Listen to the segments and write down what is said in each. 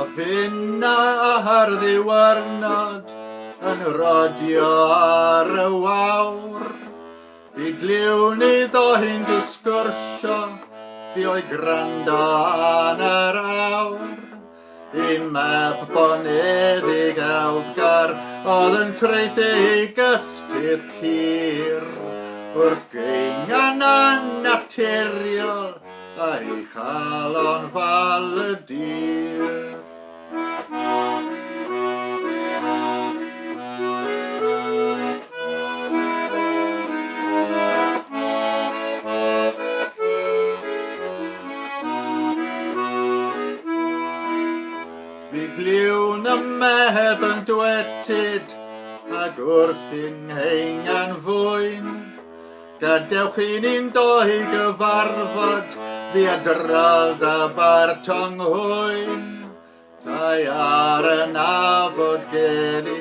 A finnau ar ddiwarnod yn rhodio ar y wawr. Fi glywn iddo hi'n disgwrsio, fi o'i gwrando yn yr awr. Aimiable bonheddig hawddgar, oedd yn traethu gystudd clir. Wrth geingen annaturiol, a'i chalon fal y dir. Fi glywn y meb yn dwedyd, ac wrthi Ngheingen fwyn. Gadewch ni'n doi gyfarfod, fi adrodda bartong hwyn. Tai ar y nafod geni,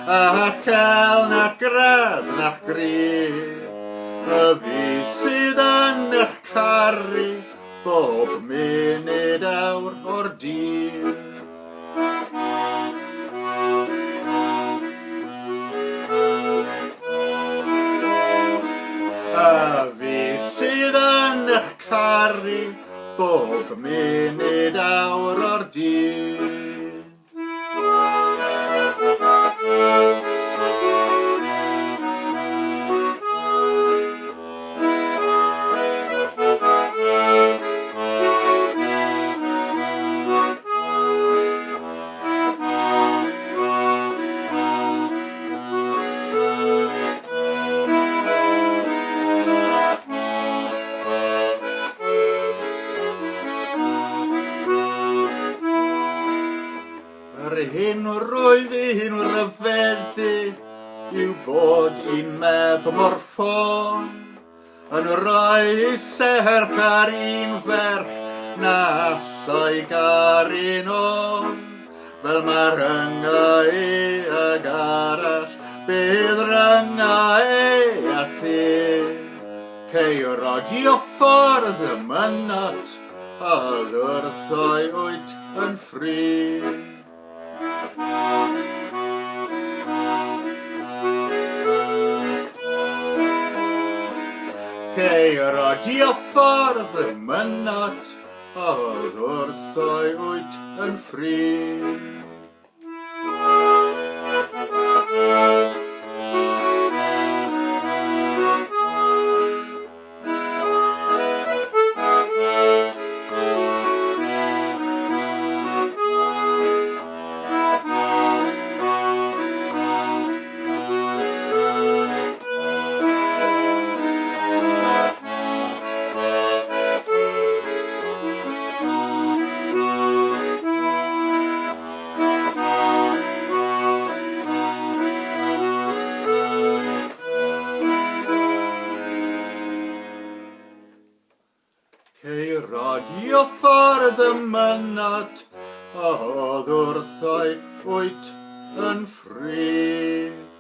a'ch celn a'ch grefn a'ch gryf. Y fi sydd yn eich caru, bob munud awr o'r dydd. A fi sydd yn eich caru, bob munud awr o'r dydd. Hyn roedd hi'n rhyfeddu yw bod un meb mor ffôn yn rhoi serch ar un ferch na allai garu'n on. Fel mae ryngau ag arall, bydd ryngau a thi. Cei rhodio ffordd y mynot, a wrth oed yn ffri. Cei rhodio ffordd y mynot, a wrth oed yn ffri. Cei rhodio ffordd y mynot, a oedd wrth oed yn ffri.